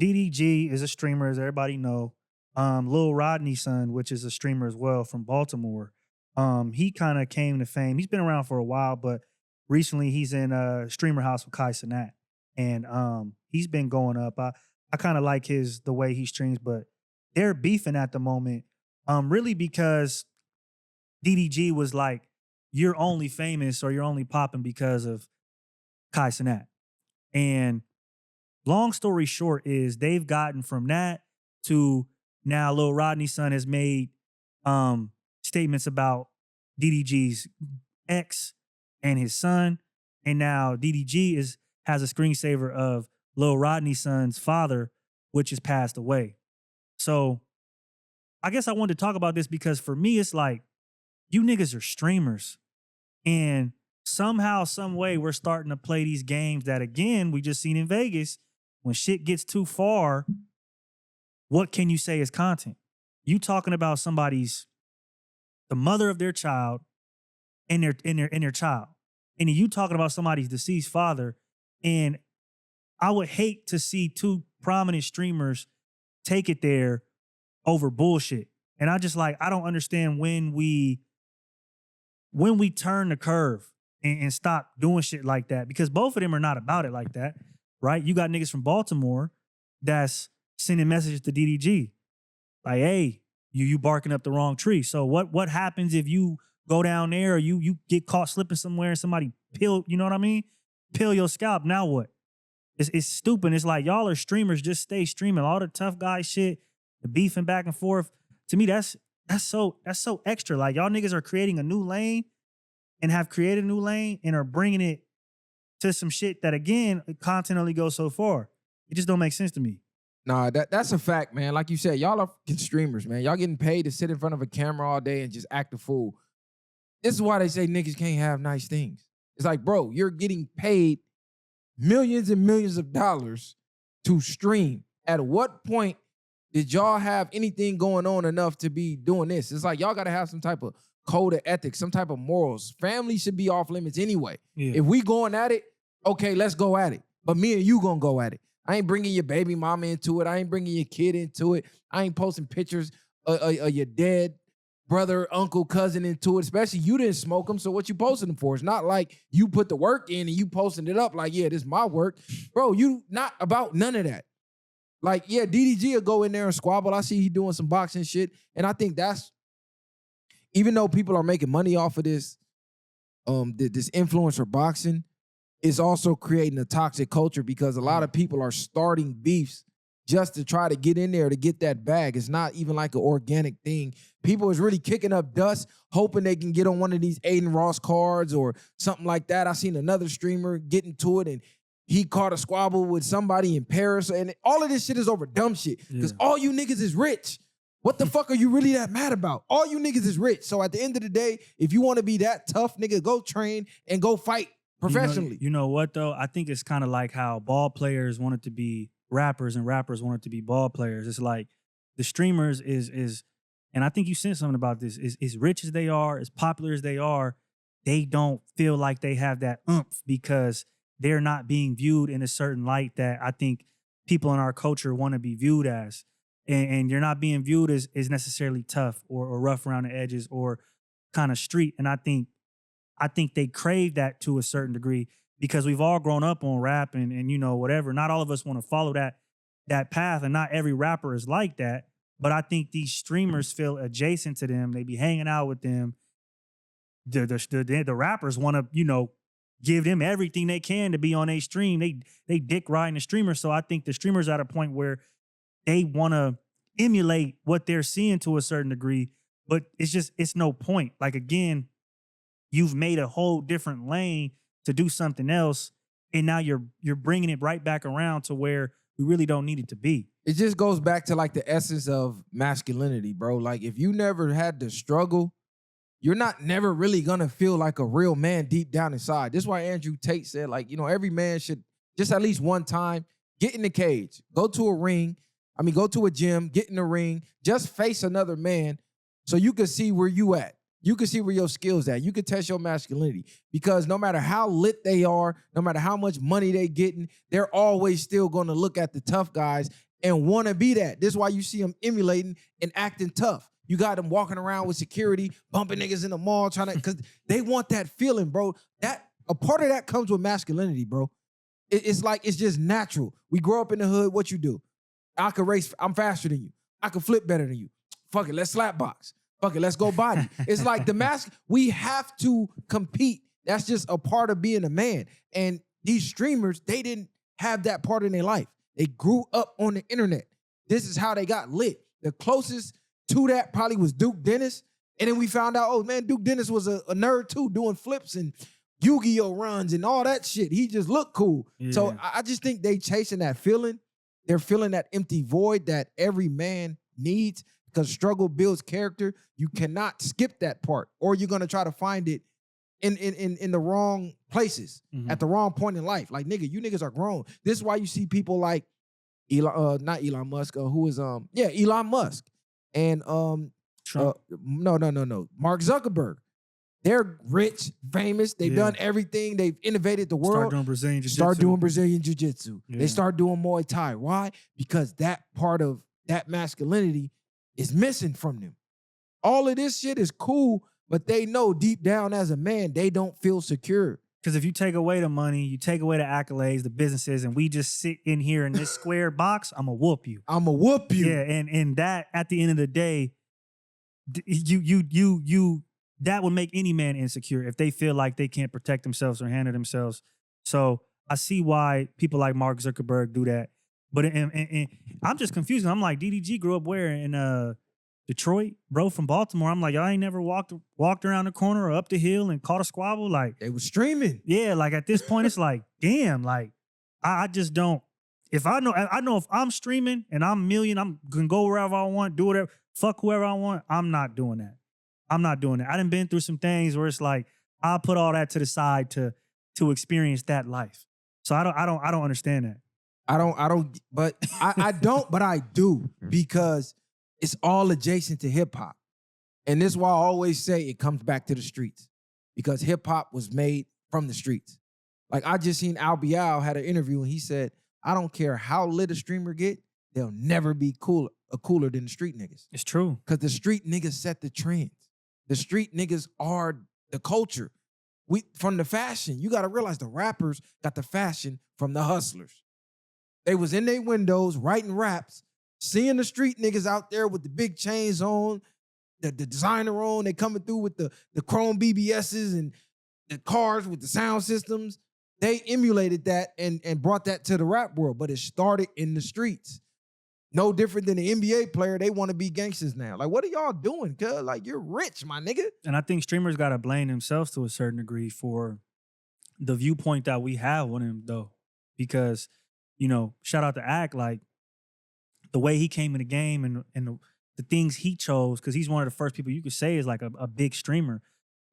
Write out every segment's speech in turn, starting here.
DDG is a streamer, as everybody know. Lil Rodney's son, which is a streamer as well from Baltimore. He kind of came to fame. He's been around for a while, but recently he's in a streamer house with Kai Cenat. And he's been going up. I kind of like the way he streams, but they're beefing at the moment. Really because DDG was like, you're only famous or you're only popping because of Kai Cenat. And long story short is they've gotten from that to now Lil Rodney's son has made statements about DDG's ex and his son. And now DDG has a screensaver of Lil Rodney's son's father, which has passed away. So I guess I wanted to talk about this because for me, it's like, you niggas are streamers. And somehow, some way, we're starting to play these games that, again, we just seen in Vegas. When shit gets too far, what can you say is content? You talking about the mother of their child and their child. And then you talking about somebody's deceased father. And I would hate to see two prominent streamers take it there over bullshit. And I don't understand when we turn the curve and stop doing shit like that, because both of them are not about it like that, right? You got niggas from Baltimore that's sending messages to DDG like, hey, you barking up the wrong tree. So what happens if you go down there or you get caught slipping somewhere and somebody peel, you know what I mean? Peel your scalp, now what? It's stupid. It's like, y'all are streamers, just stay streaming. All the tough guy shit, the beefing back and forth. To me, that's so extra. Like, y'all niggas are creating a new lane and have created a new lane and are bringing it to some shit that, again, content only goes so far. It just don't make sense to me. Nah, that's a fact, man. Like you said, y'all are fucking streamers, man. Y'all getting paid to sit in front of a camera all day and just act a fool. This is why they say niggas can't have nice things. It's like, bro, you're getting paid millions and millions of dollars to stream. At what point did y'all have anything going on enough to be doing this? It's like, y'all got to have some type of code of ethics, some type of morals. Family should be off limits anyway. Yeah. If we going at it, okay, let's go at it. But me and you gonna go at it. I ain't bringing your baby mama into it. I ain't bringing your kid into it. I ain't posting pictures of your dead brother, uncle, cousin into it. Especially you didn't smoke them, so what you posting them for? It's not like you put the work in and you posting it up like, yeah, this is my work. Bro, you not about none of that. Like, yeah, DDG will go in there and squabble. I see he doing some boxing shit. And I think that's, even though people are making money off of this, this influencer boxing, is also creating a toxic culture because a lot of people are starting beefs just to try to get in there to get that bag. It's not even like an organic thing. People is really kicking up dust, hoping they can get on one of these Aiden Ross cards or something like that. I seen another streamer get into it and he caught a squabble with somebody in Paris. And all of this shit is over dumb shit because all you niggas is rich. What the fuck are you really that mad about? All you niggas is rich. So at the end of the day, if you want to be that tough, nigga, go train and go fight professionally. You know what, though? I think it's kind of like how ball players wanted to be rappers and rappers wanted to be ball players. It's like the streamers is and I think you said something about this, is as rich as they are, as popular as they are, they don't feel like they have that oomph because they're not being viewed in a certain light that I think people in our culture want to be viewed as. And you're not being viewed as necessarily tough or rough around the edges or kind of street. And I think they crave that to a certain degree because we've all grown up on rap and you know, whatever. Not all of us want to follow that path, and not every rapper is like that. But I think these streamers feel adjacent to them. They be hanging out with them. The rappers want to, you know, give them everything they can to be on a stream. They dick riding the streamers. So I think the streamers are at a point where they want to emulate what they're seeing to a certain degree, but it's no point. Like, again, you've made a whole different lane to do something else, and now you're bringing it right back around to where we really don't need it to be. It just goes back to like the essence of masculinity, bro. Like, if you never had to struggle, you're not never really gonna feel like a real man deep down inside. This is why Andrew Tate said, like, you know, every man should just at least one time get in the cage, go to a ring. I mean, go to a gym, get in the ring, just face another man so you can see where you at. You can see where your skills at. You can test your masculinity because no matter how lit they are, no matter how much money they getting, they're always still going to look at the tough guys and want to be that. This is why you see them emulating and acting tough. You got them walking around with security, bumping niggas in the mall, trying to, because they want that feeling, bro. That a part of that comes with masculinity, bro. It's like, it's just natural. We grow up in the hood, what you do? I could race, I'm faster than you. I could flip better than you. Fuck it, let's slap box. Fuck it, let's go body. It's like we have to compete. That's just a part of being a man. And these streamers, they didn't have that part in their life. They grew up on the internet. This is how they got lit. The closest to that probably was Duke Dennis. And then we found out, oh man, Duke Dennis was a nerd too, doing flips and Yu-Gi-Oh runs and all that shit. He just looked cool. Yeah. So I just think they chasing that feeling. They're feeling that empty void that every man needs, because struggle builds character. You cannot skip that part, or you're gonna try to find it in the wrong places at the wrong point in life. Like, nigga, you niggas are grown. This is why you see people like not Elon Musk, who is Elon Musk and Trump. No, Mark Zuckerberg. They're rich, famous. They've done everything. They've innovated the world. Start doing Brazilian Jiu-Jitsu. They start doing Muay Thai. Why? Because that part of that masculinity is missing from them. All of this shit is cool, but they know deep down as a man, they don't feel secure. Because if you take away the money, you take away the accolades, the businesses, and we just sit in here in this square box, I'm going to whoop you. I'm going to whoop you. Yeah, and that, at the end of the day, that would make any man insecure if they feel like they can't protect themselves or handle themselves. So I see why people like Mark Zuckerberg do that. But and I'm just confused. I'm like, DDG grew up where? In Detroit? Bro, from Baltimore. I'm like, y'all ain't never walked around the corner or up the hill and caught a squabble? Like, they was streaming. Yeah, like at this point, it's like, damn, like, I just don't. If I know if I'm streaming and I'm million, I'm gonna go wherever I want, do whatever, fuck whoever I want, I'm not doing that. I'm not doing that. I done been through some things where it's like, I'll put all that to the side to experience that life. So I don't understand that. I don't, but I do, because it's all adjacent to hip hop. And this is why I always say it comes back to the streets, because hip hop was made from the streets. Like, I just seen Al Bial had an interview and he said, I don't care how lit a streamer get, they'll never be cooler than the street niggas. It's true. Because the street niggas set the trends. The street niggas are the culture. From the fashion, you got to realize the rappers got the fashion from the hustlers. They was in their windows writing raps, seeing the street niggas out there with the big chains on, the designer on, they coming through with the chrome BBSs and the cars with the sound systems. They emulated that and brought that to the rap world, but it started in the streets. No different than the NBA player. They want to be gangsters now. Like, what are y'all doing, cuz? Like, you're rich, my nigga. And I think streamers got to blame themselves to a certain degree for the viewpoint that we have on him, though. Because, shout out to Act, like, the way he came in the game and the things he chose, because he's one of the first people you could say is like a big streamer.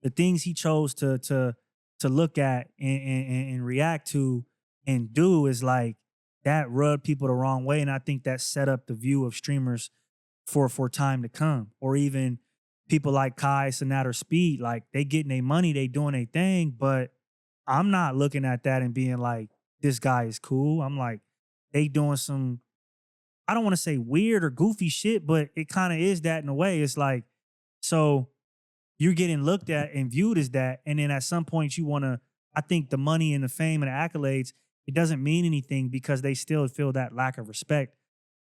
The things he chose to look at and react to and do is like, that rubbed people the wrong way. And I think that set up the view of streamers for time to come. Or even people like Kai, Sonat, or Speed, like, they getting their money, they doing their thing, but I'm not looking at that and being like, this guy is cool. I'm like, they doing some, I don't want to say weird or goofy shit, but it kind of is that in a way. It's like, so you're getting looked at and viewed as that. And then at some point you want to, I think the money and the fame and the accolades, it doesn't mean anything because they still feel that lack of respect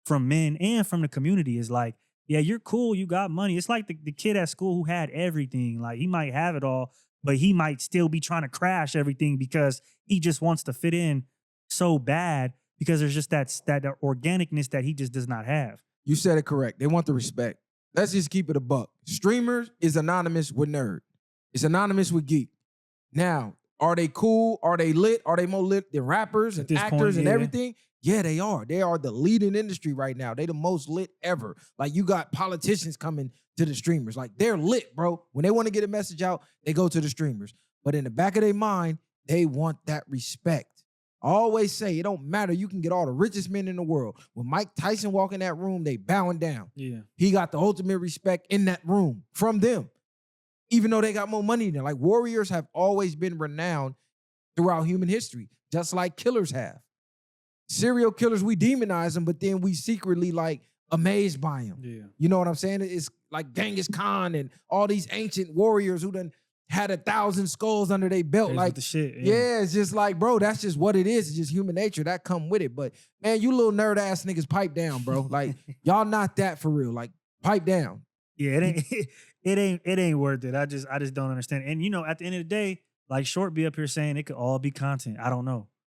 from men and from the community. Is like, yeah, you're cool, you got money. It's like the kid at school who had everything. Like, he might have it all, but he might still be trying to crash everything because he just wants to fit in so bad because there's just that organicness that he just does not have. You said it correct. They want the respect. Let's just keep it a buck. Streamers is anonymous with nerd. It's anonymous with geek. Now, are they cool? Are they lit? Are they more lit than rappers and actors and everything? Yeah, they are. They are the leading industry right now. They the most lit ever. Like, you got politicians coming to the streamers. Like, they're lit, bro. When they want to get a message out, they go to the streamers. But in the back of their mind, they want that respect. I always say, it don't matter. You can get all the richest men in the world. When Mike Tyson walk in that room, they bowing down. Yeah. He got the ultimate respect in that room from them, even though they got more money than them. Like, warriors have always been renowned throughout human history, just like killers have. serial killers, we demonize them, but then we secretly like amazed by them. Yeah. You know what I'm saying? It's like Genghis Khan and all these ancient warriors who done had 1,000 skulls under their belt. Crazy Like with the shit. yeah, it's just like, bro, that's just what it is. It's just human nature that come with it. But man, you little nerd ass niggas, pipe down, bro. Like y'all not that for real. Like pipe down. Yeah, it ain't worth it. I just don't understand. And you know, at the end of the day, like Short be up here saying it could all be content. I don't know.